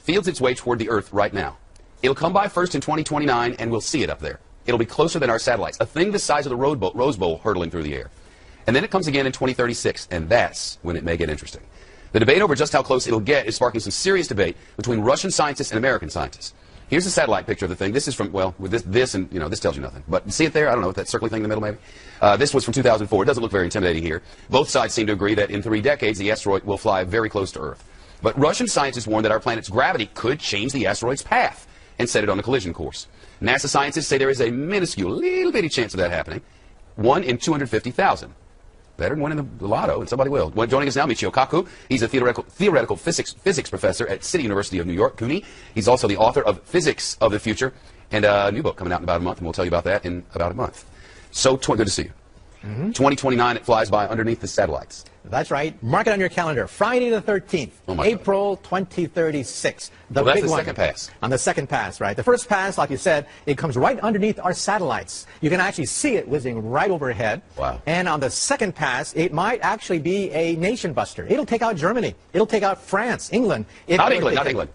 fields its way toward the Earth right now. It'll come by first in 2029, and we'll see it up there. It'll be closer than our satellites, a thing the size of the Rose Bowl hurtling through the air. And then it comes again in 2036, and that's when it may get interesting. The debate over just how close it'll get is sparking some serious debate between Russian scientists and American scientists. Here's a satellite picture of the thing. This is from, well, with this and, this tells you nothing. But see it there? I don't know, that circly thing in the middle maybe? This was from 2004. It doesn't look very intimidating here. Both sides seem to agree that in 3 decades, the asteroid will fly very close to Earth. But Russian scientists warn that our planet's gravity could change the asteroid's path and set it on a collision course. NASA scientists say there is a minuscule, little bitty chance of that happening. 1 in 250,000. Better than winning the lotto, and somebody will. Joining us now, Michio Kaku. He's a theoretical physics professor at City University of New York, CUNY. He's also the author of Physics of the Future, and a new book coming out in about a month, and we'll tell you about that in about a month. So, good to see you. 2029, it flies by underneath the satellites. That's right. Mark it on your calendar. Friday the 13th, April 2036. Well, that's the second pass. On the second pass, right? The first pass, like you said, it comes right underneath our satellites. You can actually see it whizzing right overhead. Wow. And on the second pass, it might actually be a nation buster. It'll take out Germany. It'll take out France, England. Not England.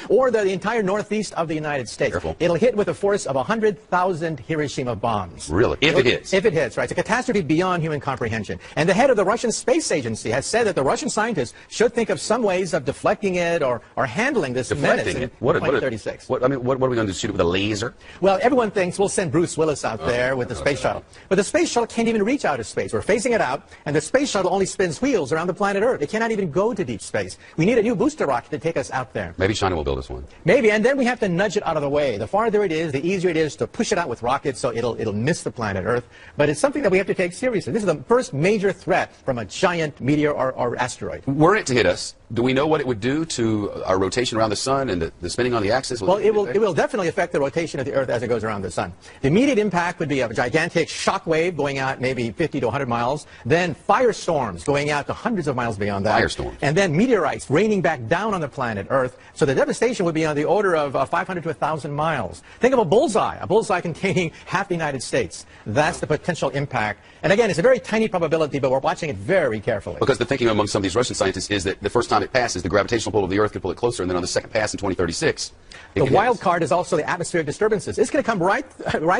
Or the entire northeast of the United States. Careful. It'll hit with a force of 100,000 Hiroshima bombs. Really? If it hits. If it hits, right. It's a catastrophe beyond human comprehension. And the head of the Russian Space Agency has said that the Russian scientists should think of some ways of deflecting it or handling this menace in 2036. What are we going to do? Shoot it with a laser? Well, everyone thinks we'll send Bruce Willis out there with the space shuttle. But the space shuttle can't even reach outer space. We're phasing it out, and the space shuttle only spins wheels around the planet Earth. It cannot even go to deep space. We need a new booster rocket to take us out there. Maybe China will build us one. Maybe, and then we have to nudge it out of the way. The farther it is, the easier it is to push it out with rockets so it'll miss the planet Earth. But it's something that we have to take seriously. This is the first major threat from a giant meteor or asteroid. Were it to hit us, do we know what it would do to our rotation around the sun and the spinning on the axis? Well, it will definitely affect the rotation of the Earth as it goes around the sun. The immediate impact would be a gigantic shock wave going out maybe 50 to 100 miles, then firestorms going out to hundreds of miles beyond that. Firestorms. And then meteorites raining back down on the planet Earth. So the devastation would be on the order of 500 to 1,000 miles. Think of a bullseye containing half the United States. That's the potential impact. And again, it's a very tiny probability, but we're watching it very carefully. Because the thinking among some of these Russian scientists is that the first time it passes, the gravitational pull of the Earth could pull it closer, and then on the second pass in 2036, the wild card is also the atmospheric disturbances. It's going to come right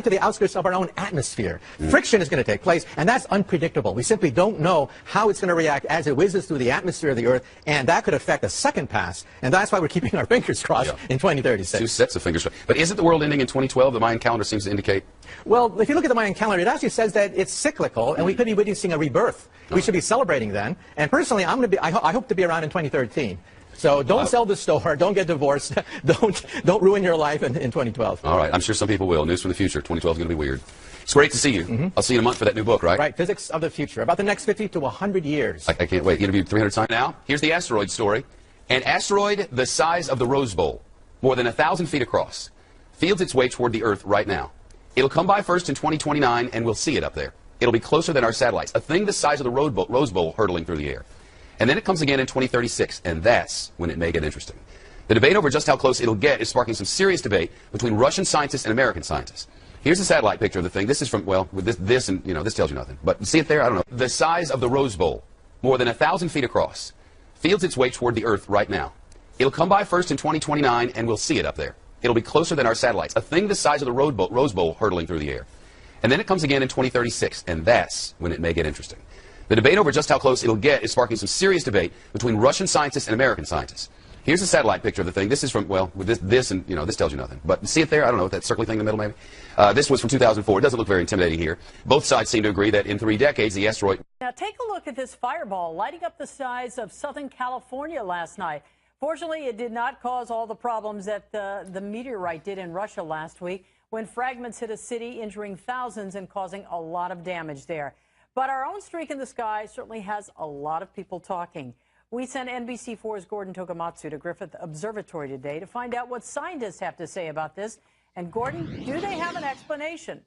to the outskirts of our own atmosphere. Friction is going to take place, and that's unpredictable. We simply don't know how it's going to react as it whizzes through the atmosphere of the Earth, and that could affect the second pass, and that's why we're keeping our fingers crossed in 2036. 2 sets of fingers crossed. But isn't the world ending in 2012? The Mayan calendar seems to indicate. Well, if you look at the Mayan calendar, it actually says that it's cyclical, and we could be witnessing a rebirth. We should be celebrating then. And personally, I hope to be around in 2013. So don't sell the store, don't get divorced, don't ruin your life in 2012. All right, I'm sure some people will. News from the future. 2012 is going to be weird. It's great to see you. I'll see you in a month for that new book, right? Right, Physics of the Future, about the next 50 to 100 years. I can't wait. Interviewed 300 times now. Here's the asteroid story. An asteroid the size of the Rose Bowl, more than 1,000 feet across, fields its way toward the Earth right now. It'll come by first in 2029, and we'll see it up there. It'll be closer than our satellites, a thing the size of the Rose Bowl hurtling through the air. And then it comes again in 2036, and that's when it may get interesting. The debate over just how close it'll get is sparking some serious debate between Russian scientists and American scientists. Here's a satellite picture of the thing. This is from, well, with this and, this tells you nothing. But see it there? I don't know. The size of the Rose Bowl, more than 1,000 feet across, fields its way toward the Earth right now. It'll come by first in 2029, and we'll see it up there. It'll be closer than our satellites, a thing the size of the Rose Bowl hurtling through the air. And then it comes again in 2036, and that's when it may get interesting. The debate over just how close it'll get is sparking some serious debate between Russian scientists and American scientists. Here's a satellite picture of the thing. This is from, well, with this and, this tells you nothing. But see it there? I don't know, that circly thing in the middle maybe? This was from 2004. It doesn't look very intimidating here. Both sides seem to agree that in 3 decades, the asteroid... Now take a look at this fireball lighting up the skies of Southern California last night. Fortunately, it did not cause all the problems that the meteorite did in Russia last week when fragments hit a city, injuring thousands and causing a lot of damage there. But our own streak in the sky certainly has a lot of people talking. We sent NBC4's Gordon Tokamatsu to Griffith Observatory today to find out what scientists have to say about this. And Gordon, do they have an explanation?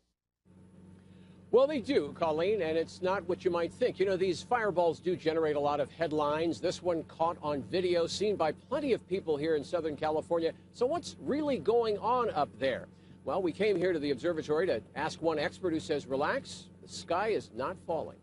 Well, they do, Colleen, and it's not what you might think. These fireballs do generate a lot of headlines. This one caught on video, seen by plenty of people here in Southern California. So what's really going on up there? Well, we came here to the observatory to ask one expert who says, relax, the sky is not falling.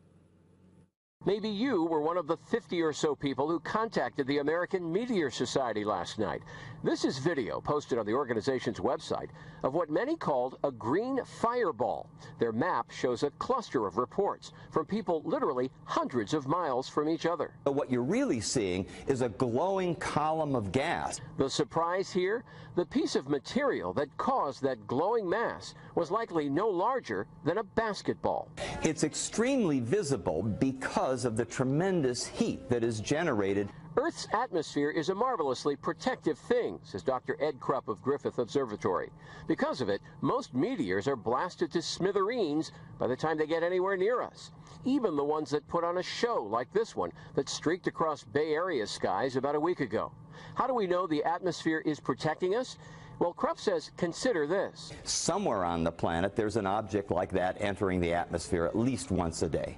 Maybe you were one of the 50 or so people who contacted the American Meteor Society last night. This is video posted on the organization's website of what many called a green fireball. Their map shows a cluster of reports from people literally hundreds of miles from each other. What you're really seeing is a glowing column of gas. The surprise here? The piece of material that caused that glowing mass was likely no larger than a basketball. It's extremely visible because of the tremendous heat that is generated. Earth's atmosphere is a marvelously protective thing, says Dr. Ed Krupp of Griffith Observatory. Because of it, most meteors are blasted to smithereens by the time they get anywhere near us. Even the ones that put on a show, like this one that streaked across Bay Area skies about a week ago. How do we know the atmosphere is protecting us? Well, Krupp says, consider this. Somewhere on the planet, there's an object like that entering the atmosphere at least once a day.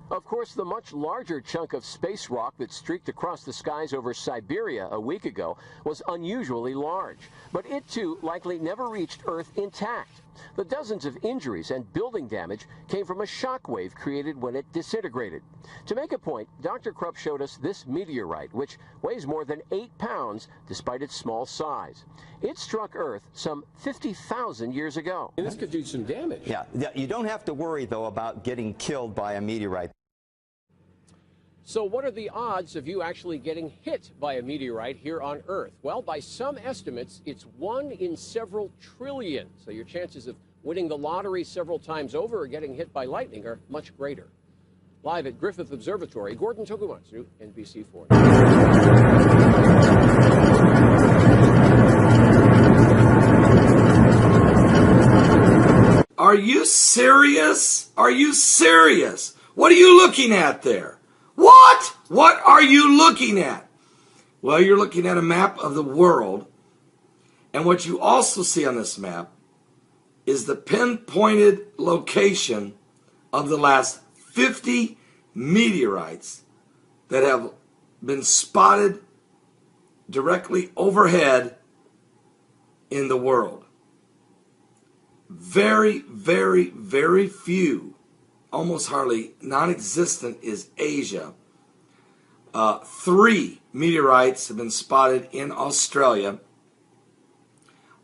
Of course, the much larger chunk of space rock that streaked across the skies over Siberia a week ago was unusually large, but it too likely never reached Earth intact. The dozens of injuries and building damage came from a shock wave created when it disintegrated. To make a point, Dr. Krupp showed us this meteorite, which weighs more than 8 pounds despite its small size. It struck Earth some 50,000 years ago. And this could do some damage. Yeah, you don't have to worry, though, about getting killed by a meteorite. So what are the odds of you actually getting hit by a meteorite here on Earth? Well, by some estimates, it's 1 in several trillion. So your chances of winning the lottery several times over or getting hit by lightning are much greater. Live at Griffith Observatory, Gordon Tokumatsu, NBC4. Are you serious? Are you serious? What are you looking at there? What? What are you looking at? Well, you're looking at a map of the world. And what you also see on this map is the pinpointed location of the last 50 meteorites that have been spotted directly overhead in the world. Very, very, very few, almost hardly non-existent, is Asia. 3 meteorites have been spotted in Australia.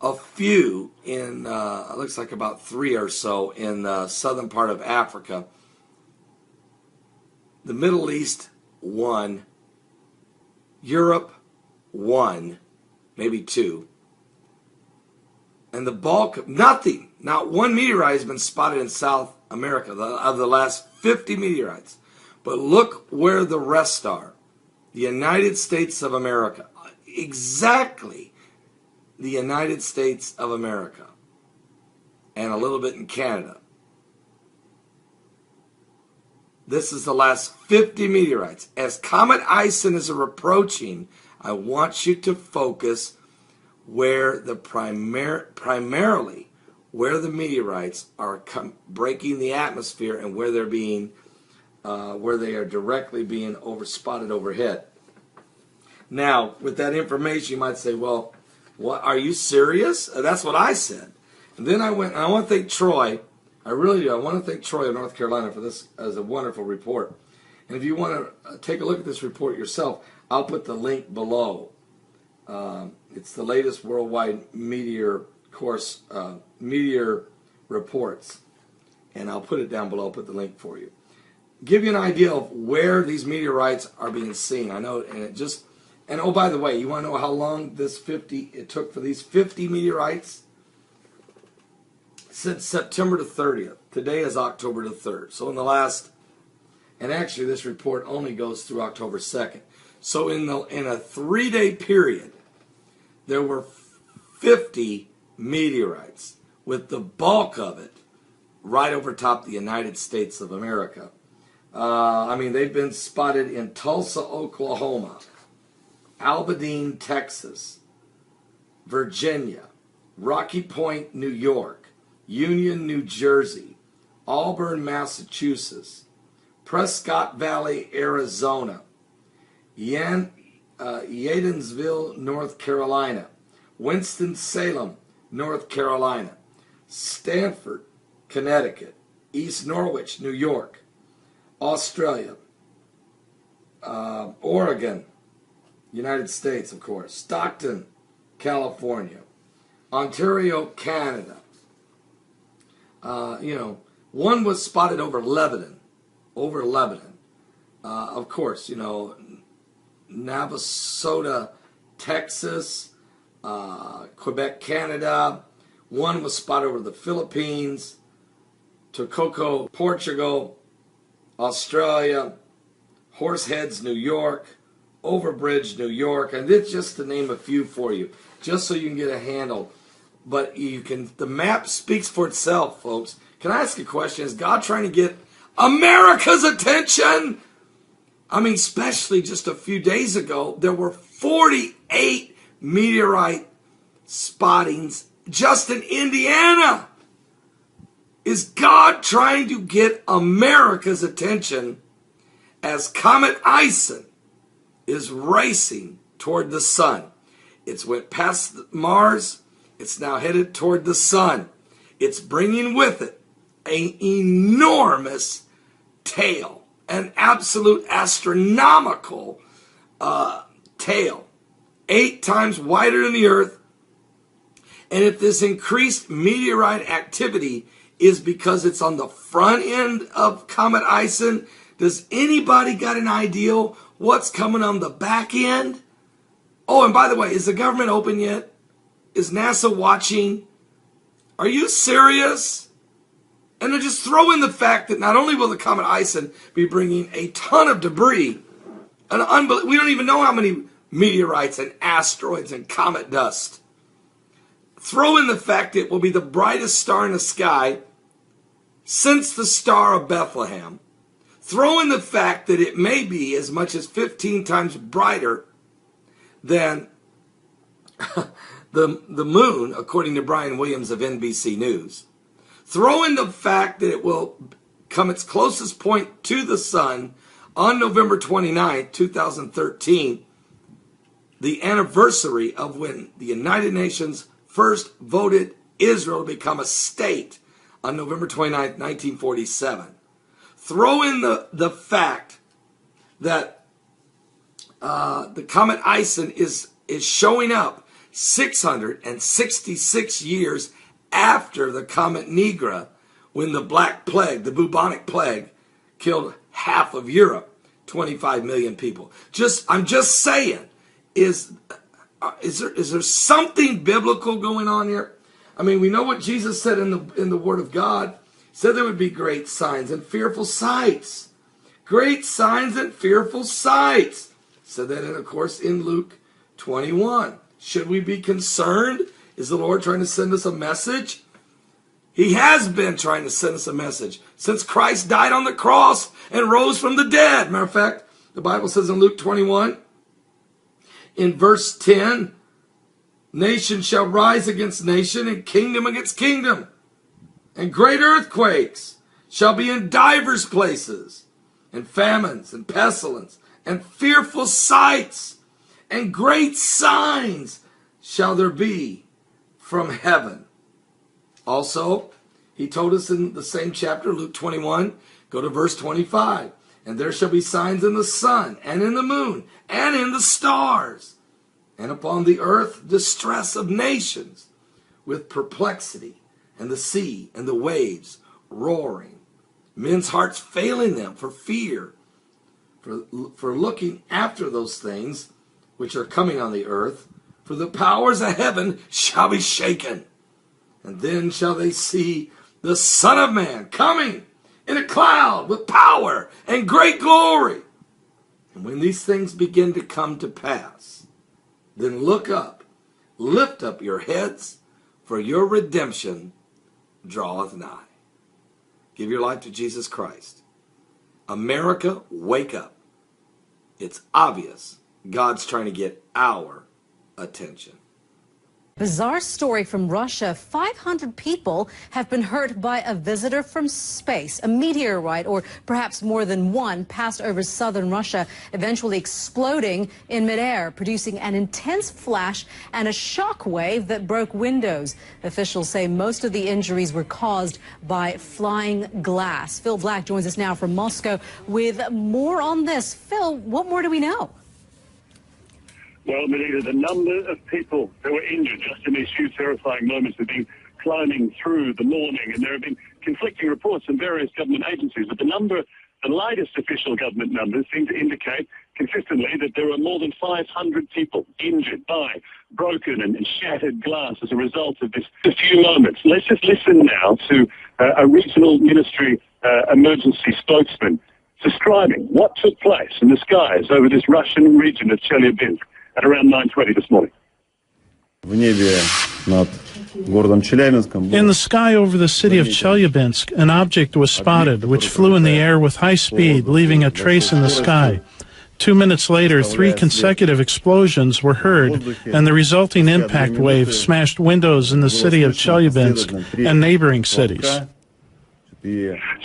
A few in, it looks like about 3 or so in the southern part of Africa. The Middle East, 1. Europe, 1, maybe 2. And the bulk, nothing, not 1 meteorite has been spotted in South America of the last 50 meteorites. But look where the rest are. The United States of America. Exactly the United States of America. And a little bit in Canada. This is the last 50 meteorites. As Comet Ison is approaching, I want you to focus where the primarily where the meteorites are breaking the atmosphere and where they're being, where they are directly being spotted overhead. Now, with that information, you might say, "Well, what? Are you serious?" That's what I said. And then I went. And I want to thank Troy. I really do. I want to thank Troy of North Carolina for this as a wonderful report. And if you want to take a look at this report yourself, I'll put the link below. It's the latest worldwide meteor reports, and I'll put it down below. I'll put the link for you. Give you an idea of where these meteorites are being seen. I know, and oh, by the way, you want to know how long it took for these 50 meteorites? Since September the 30th. Today is October the 3rd. So in the last, and actually this report only goes through October 2nd. So in a 3-day period, there were 50 meteorites, with the bulk of it right over top the United States of America. I mean, they've been spotted in Tulsa, Oklahoma, Aberdeen, Texas, Virginia, Rocky Point, New York, Union, New Jersey, Auburn, Massachusetts, Prescott Valley, Arizona, Yadensville, North Carolina, Winston-Salem, North Carolina, Stamford, Connecticut, East Norwich, New York, Australia, Oregon, United States, of course, Stockton, California, Ontario, Canada. One was spotted over Lebanon. Of course, Navasota, Texas, Quebec, Canada. One was spotted over the Philippines, Tococo, Portugal, Australia, Horseheads, New York, Overbridge, New York, and it's just to name a few for you, just so you can get a handle. But the map speaks for itself, folks. Can I ask a question? Is God trying to get America's attention? I mean, especially just a few days ago, there were 48 meteorite spottings just in Indiana. Is God trying to get America's attention as Comet Ison is racing toward the sun? It's went past Mars. It's now headed toward the sun. It's bringing with it an enormous tail, an absolute astronomical tail, 8 times wider than the Earth. And if this increased meteorite activity is because it's on the front end of Comet Ison, does anybody got an idea what's coming on the back end? Oh, and by the way, is the government open yet? Is NASA watching? Are you serious? And then just throw in the fact that not only will the Comet Ison be bringing a ton of debris, we don't even know how many meteorites and asteroids and comet dust. Throw in the fact it will be the brightest star in the sky since the Star of Bethlehem. Throw in the fact that it may be as much as 15 times brighter than the moon, according to Brian Williams of NBC News. Throw in the fact that it will come its closest point to the sun on November 29, 2013, the anniversary of when the United Nations first voted Israel to become a state on November 29, 1947. Throw in the fact that the Comet Ison is showing up 666 years after the Comet Nigra, when the Black Plague, the bubonic plague, killed half of Europe, 25 million people. I'm just saying, is there something biblical going on here? I mean, we know what Jesus said in the Word of God. He said there would be great signs and fearful sights. Great signs and fearful sights. Said that, of course, in Luke 21. Should we be concerned? Is the Lord trying to send us a message? He has been trying to send us a message since Christ died on the cross and rose from the dead. Matter of fact, the Bible says in Luke 21, in verse 10, nation shall rise against nation and kingdom against kingdom. And great earthquakes shall be in divers places, and famines and pestilence and fearful sights and great signs shall there be from heaven. Also, he told us in the same chapter, Luke 21, go to verse 25. And there shall be signs in the sun and in the moon and in the stars, and upon the earth distress of nations with perplexity, and the sea and the waves roaring, men's hearts failing them for fear, for looking after those things which are coming on the earth, for the powers of heaven shall be shaken. And then shall they see the Son of Man coming in a cloud with power and great glory. And when these things begin to come to pass, then look up, lift up your heads, for your redemption draweth nigh. Give your life to Jesus Christ. America, wake up. It's obvious God's trying to get our attention. Bizarre story from Russia. 500 people have been hurt by a visitor from space. A meteorite, or perhaps more than one, passed over southern Russia, eventually exploding in midair, producing an intense flash and a shock wave that broke windows. Officials say most of the injuries were caused by flying glass. Phil Black joins us now from Moscow with more on this. Phil, what more do we know? Well, Melita, the number of people that were injured just in these few terrifying moments have been climbing through the morning, and there have been conflicting reports from various government agencies. But the latest official government numbers seem to indicate consistently that there are more than 500 people injured by broken and shattered glass as a result of this. A few moments. Let's just listen now to a regional ministry emergency spokesman describing what took place in the skies over this Russian region of Chelyabinsk at around 9:20 this morning. In the sky over the city of Chelyabinsk, an object was spotted which flew in the air with high speed, leaving a trace in the sky. 2 minutes later, 3 consecutive explosions were heard, and the resulting impact wave smashed windows in the city of Chelyabinsk and neighboring cities.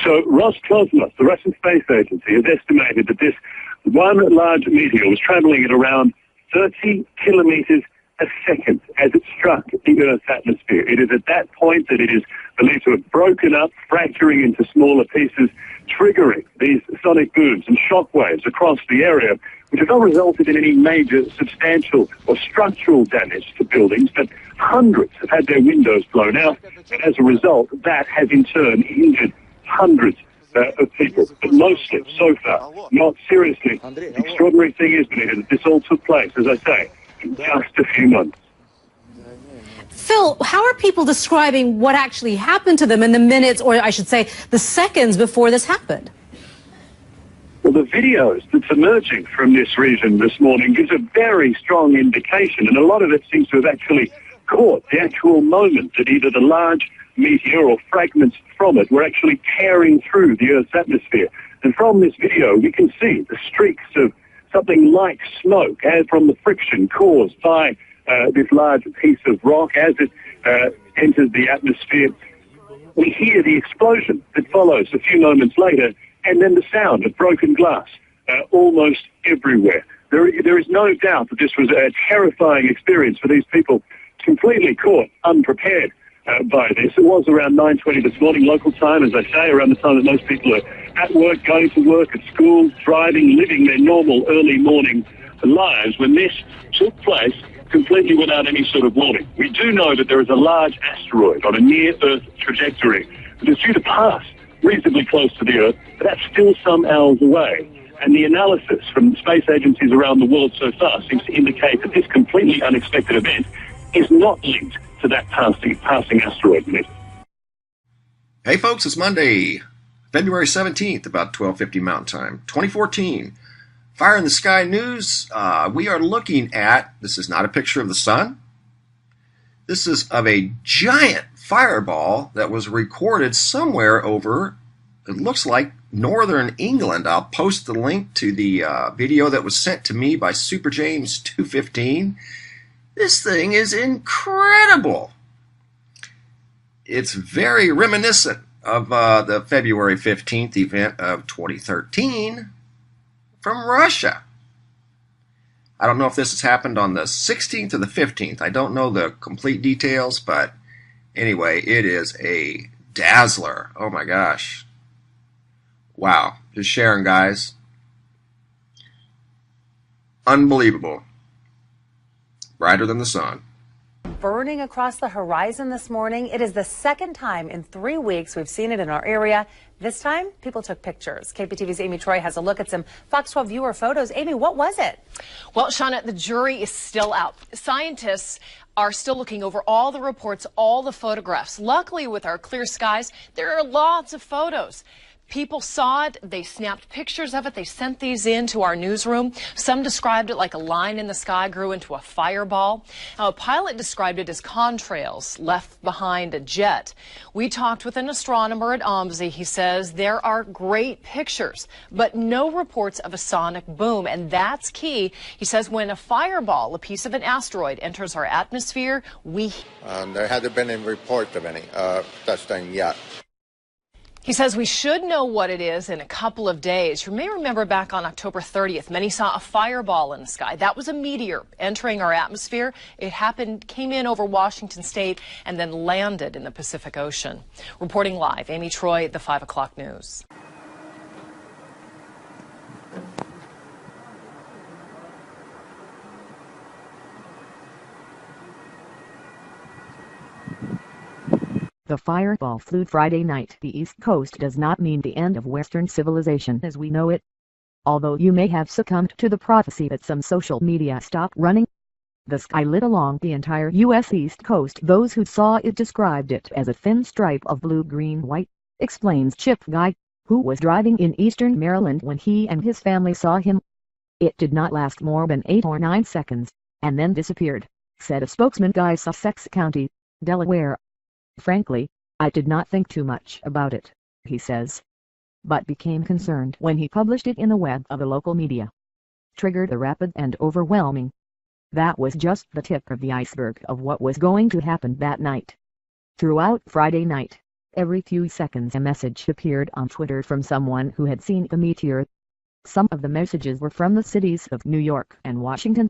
So Roscosmos, the Russian space agency, has estimated that this one large meteor was traveling at around 30 kilometers a second as it struck the Earth's atmosphere. It is at that point that it is believed to have broken up, fracturing into smaller pieces, triggering these sonic booms and shock waves across the area, which have not resulted in any major substantial or structural damage to buildings, but hundreds have had their windows blown out, and as a result, that has in turn injured hundreds of people, but mostly, so far, not seriously. The extraordinary thing is, Benita, that this all took place, as I say, in just a few months. Phil, how are people describing what actually happened to them in the minutes, or I should say, the seconds before this happened? Well, the videos that's emerging from this region this morning gives a very strong indication, and a lot of it seems to have actually caught the actual moment that either the large meteor or fragments from it were actually tearing through the Earth's atmosphere. And from this video, we can see the streaks of something like smoke from the friction caused by this large piece of rock as it enters the atmosphere. We hear the explosion that follows a few moments later, and then the sound of broken glass almost everywhere. There is no doubt that this was a terrifying experience for these people, completely caught unprepared by this. It was around 9:20 this morning, local time, as I say, around the time that most people are at work, going to work, at school, driving, living their normal early morning lives, when this took place completely without any sort of warning. We do know that there is a large asteroid on a near-Earth trajectory that is due to pass reasonably close to the Earth, but that's still some hours away. And the analysis from space agencies around the world so far seems to indicate that this completely unexpected event is not linked to that passing asteroid. Hey folks, it's Monday, February 17th, about 12:50 Mountain Time, 2014. Fire in the Sky News. We are looking at, this is not a picture of the sun. This is of a giant fireball that was recorded somewhere over, it looks like, northern England. I'll post the link to the video that was sent to me by Super James 215. This thing is incredible. It's very reminiscent of the February 15th event of 2013 from Russia. I don't know if this has happened on the 16th or the 15th. I don't know the complete details, but anyway, it is a dazzler. Oh my gosh. Wow. Just sharing, guys. Unbelievable. Brighter than the sun. Burning across the horizon this morning. It is the second time in 3 weeks we've seen it in our area. This time, people took pictures. KPTV's Amy Troy has a look at some Fox 12 viewer photos. Amy, what was it? Well, Shauna, the jury is still out. Scientists are still looking over all the reports, all the photographs. Luckily, with our clear skies, there are lots of photos. People saw it, they snapped pictures of it, they sent these in to our newsroom. Some described it like a line in the sky grew into a fireball. Now, a pilot described it as contrails left behind a jet. We talked with an astronomer at OMSI. He says there are great pictures, but no reports of a sonic boom, and that's key. He says when a fireball, a piece of an asteroid, enters our atmosphere, there hasn't been a report of any such thing yet. He says we should know what it is in a couple of days. You may remember back on October 30th, many saw a fireball in the sky. That was a meteor entering our atmosphere. It came in over Washington State and then landed in the Pacific Ocean. Reporting live, Amy Troy, the 5 o'clock news. The fireball flew Friday night. The East Coast does not mean the end of Western civilization as we know it. Although you may have succumbed to the prophecy that some social media stopped running. The sky lit along the entire U.S. East Coast. Those who saw it described it as a thin stripe of blue-green-white, explains Chip Guy, who was driving in eastern Maryland when he and his family saw him. It did not last more than 8 or 9 seconds, and then disappeared, said a spokesman. Guy, Sussex County, Delaware. Frankly, I did not think too much about it, he says, but became concerned when he published it in the web of the local media. Triggered a rapid and overwhelming. That was just the tip of the iceberg of what was going to happen that night. Throughout Friday night, every few seconds a message appeared on Twitter from someone who had seen the meteor. Some of the messages were from the cities of New York and Washington.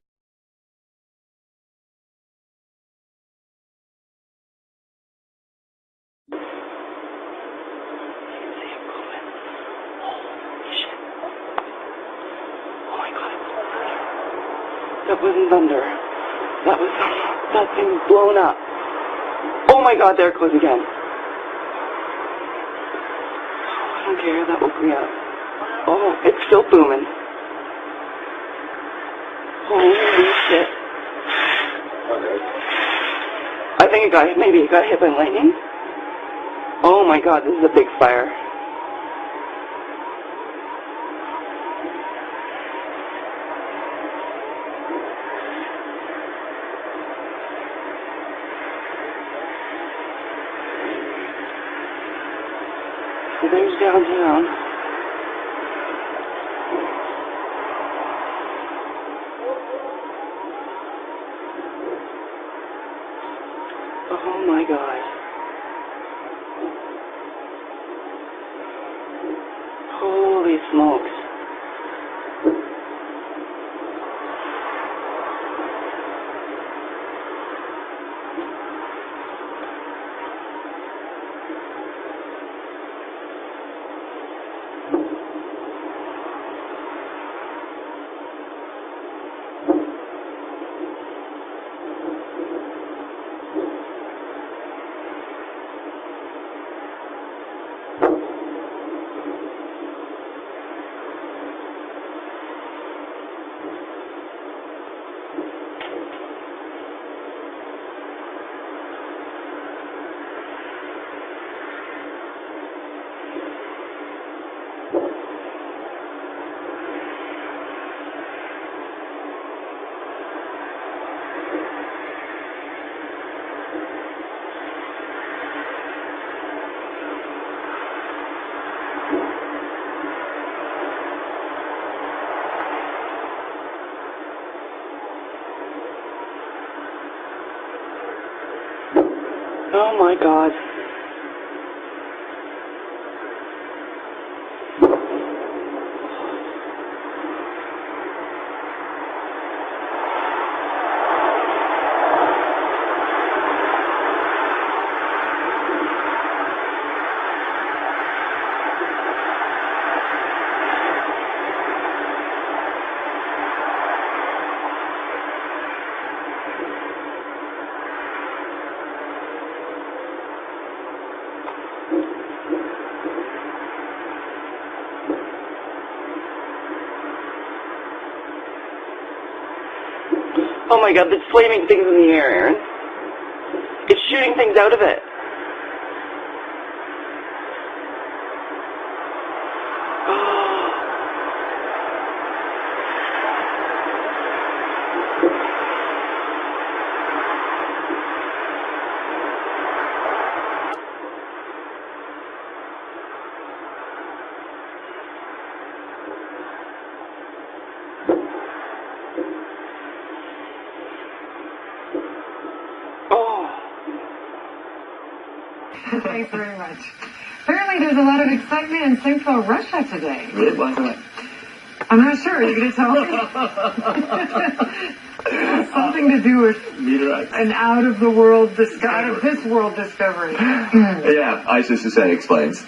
That wasn't thunder. That thing was blown up. Oh my God, there it goes again. I don't care, that woke me up. Oh, it's still booming. Holy shit. I think maybe it got hit by lightning. Oh my God, this is a big fire. So there's downtown. Oh my God. Holy smokes. Oh my God. Oh my God, it's flaming things in the air, Aaron. It's shooting things out of it. Thanks very much. Apparently there's a lot of excitement in central Russia today. Really? Why? I'm not sure. Are you going to tell me? Something to do with Meteorites. an out of this world discovery. Yeah, ISIS explains.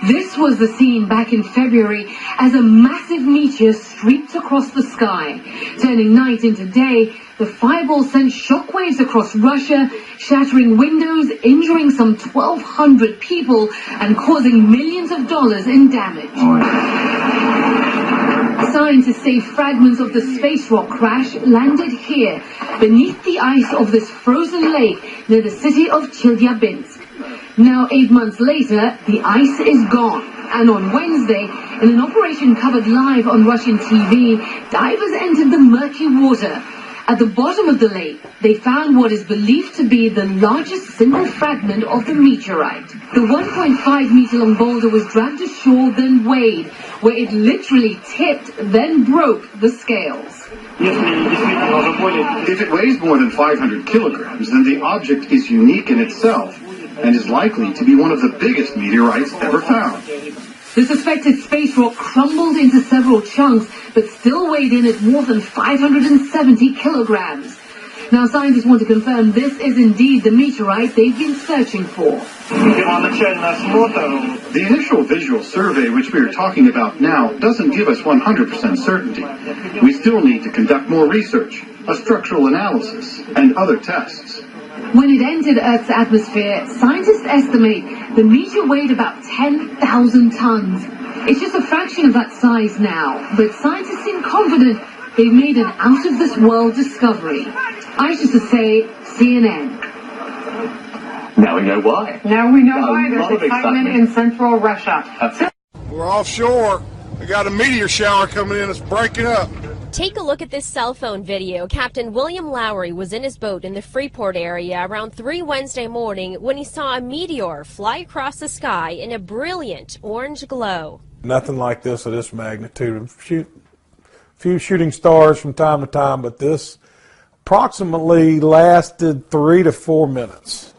This was the scene back in February as a massive meteor streaked across the sky. Turning night into day, the fireball sent shockwaves across Russia, shattering windows, injuring some 1,200 people, and causing millions of dollars in damage. Scientists say fragments of the space rock crash landed here, beneath the ice of this frozen lake near the city of Chelyabinsk. Now, 8 months later, the ice is gone. And on Wednesday, in an operation covered live on Russian TV, divers entered the murky water. At the bottom of the lake, they found what is believed to be the largest single fragment of the meteorite. The 1.5-meter-long boulder was dragged ashore, then weighed, where it literally tipped, then broke the scales. If it weighs more than 500 kilograms, then the object is unique in itself and is likely to be one of the biggest meteorites ever found. The suspected space rock crumbled into several chunks, but still weighed in at more than 570 kilograms. Now, scientists want to confirm this is indeed the meteorite they've been searching for. The initial visual survey, which we are talking about now, doesn't give us 100% certainty. We still need to conduct more research, a structural analysis, and other tests. When it entered Earth's atmosphere, scientists estimate the meteor weighed about 10,000 tons. It's just a fraction of that size now, but scientists seem confident they've made an out-of-this-world discovery. I used to say CNN. Now we know why. Now we know why there's excitement in central Russia. We're offshore. We got a meteor shower coming in. It's breaking up. Take a look at this cell phone video. Captain William Lowry was in his boat in the Freeport area around 3 Wednesday morning when he saw a meteor fly across the sky in a brilliant orange glow. Nothing like this of this magnitude. A few shooting stars from time to time, but this approximately lasted 3 to 4 minutes.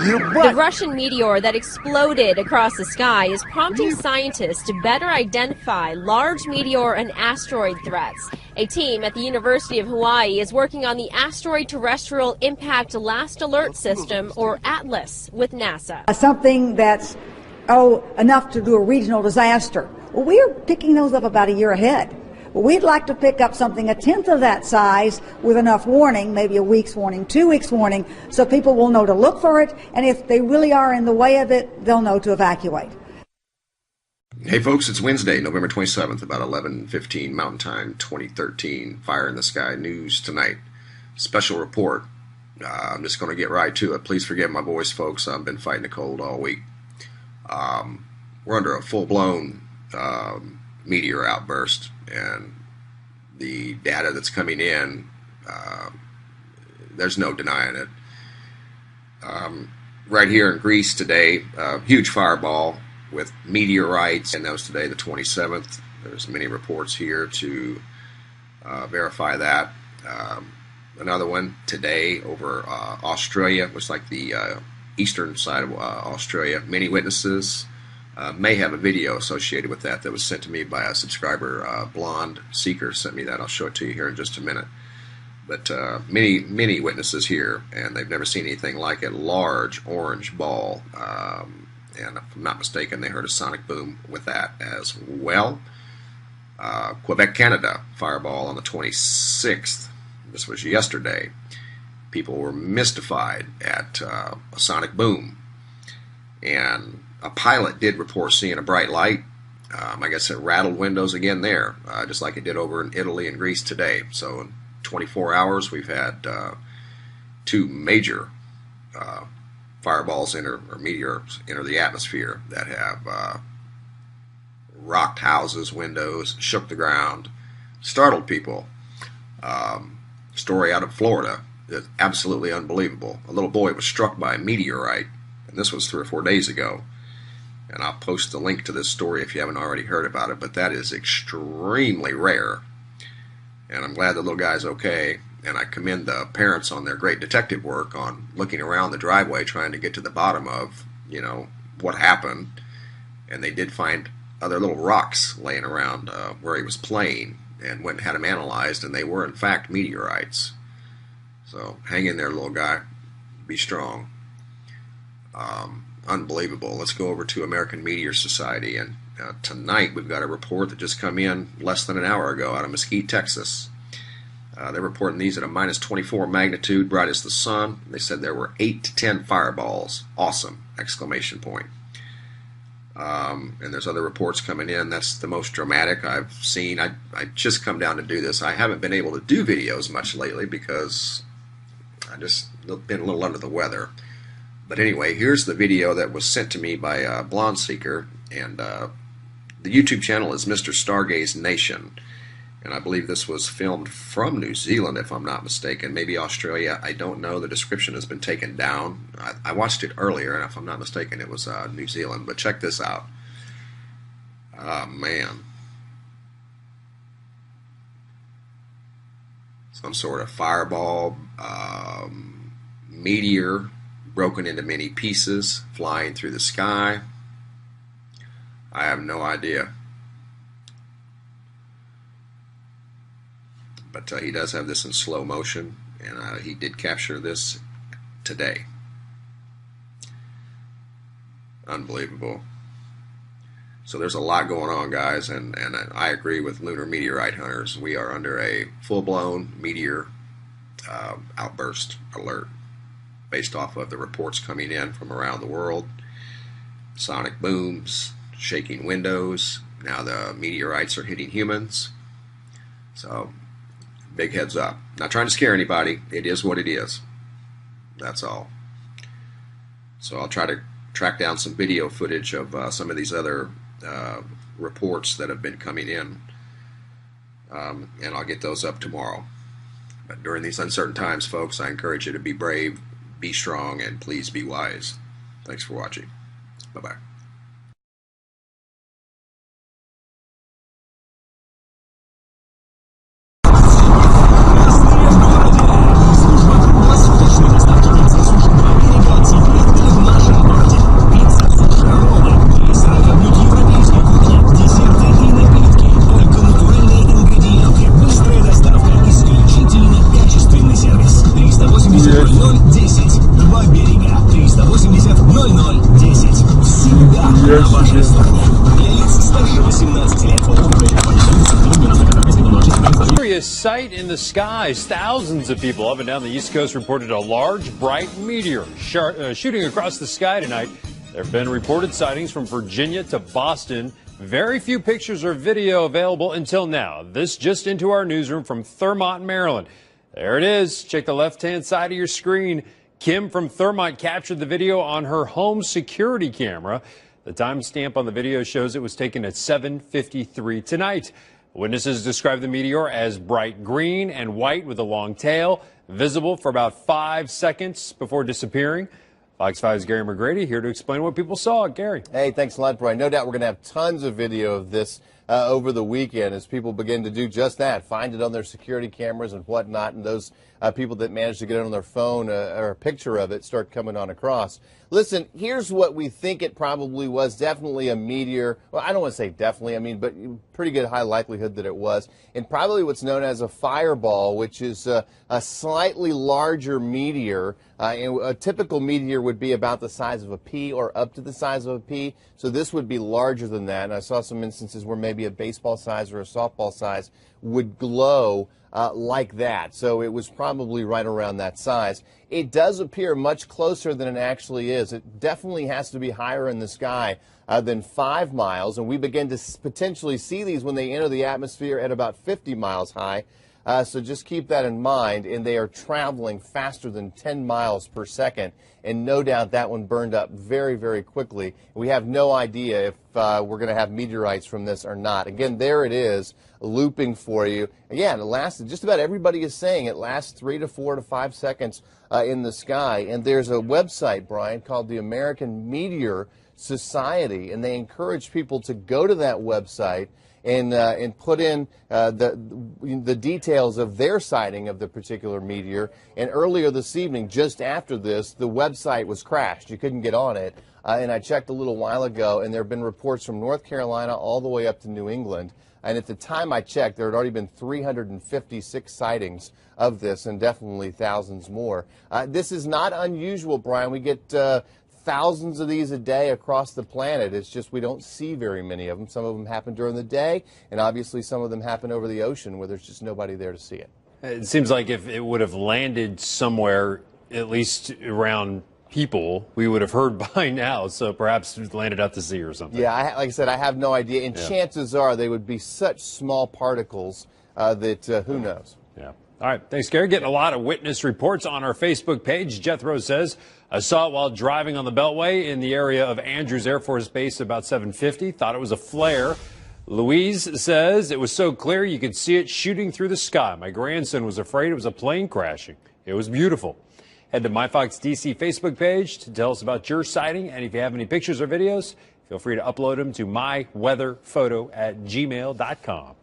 The Russian meteor that exploded across the sky is prompting scientists to better identify large meteor and asteroid threats. A team at the University of Hawaii is working on the Asteroid Terrestrial Impact Last Alert System, or ATLAS, with NASA. Something that's, enough to do a regional disaster. Well, we're picking those up about a year ahead. But we'd like to pick up something a tenth of that size with enough warning, maybe a week's warning, 2 weeks warning, so people will know to look for it, and if they really are in the way of it, they'll know to evacuate. Hey folks, it's Wednesday, November 27th, about 11:15 Mountain Time, 2013. Fire in the Sky news tonight. Special report. I'm just going to get right to it. Please forgive my voice, folks. I've been fighting a cold all week. We're under a full-blown meteor outburst, and the data that's coming in, there's no denying it. Right here in Greece today, huge fireball with meteorites, and that was today the 27th. There's many reports here to verify that. Another one today over Australia, looks like the eastern side of Australia. Many witnesses. May have a video associated with that was sent to me by a subscriber. Blonde Seeker sent me that. I'll show it to you here in just a minute. But many witnesses here, and they've never seen anything like it. Large orange ball, and if I'm not mistaken, they heard a sonic boom with that as well. Quebec, Canada, fireball on the 26th. This was yesterday. People were mystified at a sonic boom, and a pilot did report seeing a bright light. I guess it rattled windows again there, just like it did over in Italy and Greece today. So in 24 hours, we've had 2 major fireballs enter, or meteors enter the atmosphere that have rocked houses, windows, shook the ground, startled people. Story out of Florida is absolutely unbelievable. A little boy was struck by a meteorite, and this was 3 or 4 days ago. And I'll post the link to this story if you haven't already heard about it, but that is extremely rare. And I'm glad the little guy's okay. and I commend the parents on their great detective work on looking around the driveway trying to get to the bottom of, what happened. And they did find other little rocks laying around where he was playing, and went and had them analyzed, and they were in fact meteorites. So hang in there, little guy. Be strong. Unbelievable. Let's go over to American Meteor Society, and tonight we've got a report that just come in less than an hour ago out of Mesquite, Texas. They're reporting these at a minus 24 magnitude, bright as the sun. They said there were 8 to 10 fireballs. Awesome! Exclamation point. And there's other reports coming in. That's the most dramatic I've seen. I just come down to do this. I haven't been able to do videos much lately because I just been a little under the weather. But anyway, here's the video that was sent to me by Blonde Seeker, and the YouTube channel is Mr. Stargaze Nation. And I believe this was filmed from New Zealand, if I'm not mistaken. Maybe Australia. I don't know. The description has been taken down. I watched it earlier, and if I'm not mistaken, it was New Zealand. But check this out. Oh, man. Some sort of fireball, meteor broken into many pieces, flying through the sky. I have no idea. But he does have this in slow motion, and he did capture this today. Unbelievable. So there's a lot going on, guys, and I agree with lunar meteorite hunters. We are under a full-blown meteor outburst alert based off of the reports coming in from around the world. Sonic booms, shaking windows. Now the meteorites are hitting humans. So big heads up. Not trying to scare anybody. It is what it is. That's all. So I'll try to track down some video footage of some of these other reports that have been coming in, and I'll get those up tomorrow. But during these uncertain times, folks, I encourage you to be brave, be strong, and please be wise. Thanks for watching. Bye-bye. Sight in the skies. Thousands of people up and down the East Coast reported a large, bright meteor shooting across the sky tonight. There have been reported sightings from Virginia to Boston. Very few pictures or video available until now. This just into our newsroom from Thurmont, Maryland. There it is. Check the left-hand side of your screen. Kim from Thurmont captured the video on her home security camera. The timestamp on the video shows it was taken at 7:53 tonight. Witnesses describe the meteor as bright green and white with a long tail, visible for about 5 seconds before disappearing. Fox 5's Gary McGrady here to explain what people saw. Gary. Hey, thanks a lot, Brian. No doubt we're going to have tons of video of this over the weekend as people begin to do just that, find it on their security cameras and whatnot, and those people that manage to get it on their phone or a picture of it start coming on across. Listen, here's what we think it probably was. Definitely a meteor. Well, I don't want to say definitely, but pretty good high likelihood that it was. And probably what's known as a fireball, which is a slightly larger meteor. And a typical meteor would be about the size of a pea or up to the size of a pea. So this would be larger than that. And I saw some instances where maybe a baseball size or a softball size would glow like that. So it was probably right around that size. It does appear much closer than it actually is. It definitely has to be higher in the sky than 5 miles, and we begin to potentially see these when they enter the atmosphere at about 50 miles high. So just keep that in mind, and they are traveling faster than 10 miles per second, and no doubt that one burned up very, very quickly. We have no idea if we're going to have meteorites from this or not. Again, there it is, looping for you. Again, it lasted, just about everybody is saying it lasts 3 to 4 to 5 seconds in the sky, and there's a website, Brian, called the American Meteor Society, and they encourage people to go to that website and put in the details of their sighting of the particular meteor. And earlier this evening, just after this, the website was crashed. You couldn't get on it. And I checked a little while ago, and there have been reports from North Carolina all the way up to New England. And at the time I checked, there had already been 356 sightings of this, and definitely thousands more. This is not unusual, Brian. We get thousands of these a day across the planet. It's just we don't see very many of them. Some of them happen during the day, and obviously some of them happen over the ocean where there's just nobody there to see it. It seems like if it would have landed somewhere, at least around people, we would have heard by now. So perhaps it landed out to sea or something. Yeah, like I said, I have no idea. And chances are they would be such small particles that who knows. Yeah. All right. Thanks, Gary. Getting a lot of witness reports on our Facebook page. Jethro says, I saw it while driving on the Beltway in the area of Andrews Air Force Base about 7:50. Thought it was a flare. Louise says it was so clear you could see it shooting through the sky. My grandson was afraid it was a plane crashing. It was beautiful. Head to MyFox DC Facebook page to tell us about your sighting. And if you have any pictures or videos, feel free to upload them to myweatherphoto@gmail.com.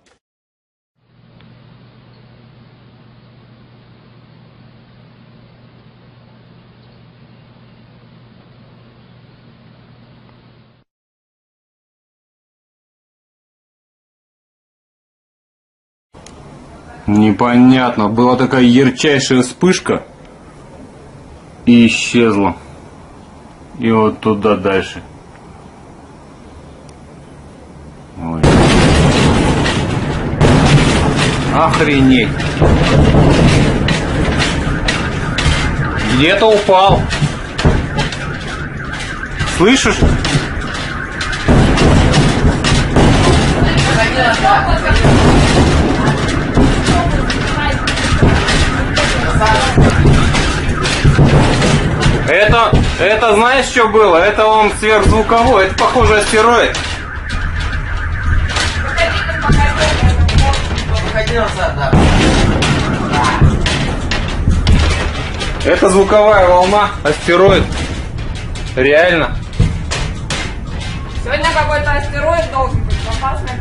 Непонятно. Была такая ярчайшая вспышка и исчезла. И вот туда дальше. Ой. Охренеть. Где-то упал. Слышишь? Это знаешь, что было? Это он сверхзвуковой, это похоже астероид. Это звуковая волна, астероид. Реально. Сегодня какой-то астероид должен быть в опасной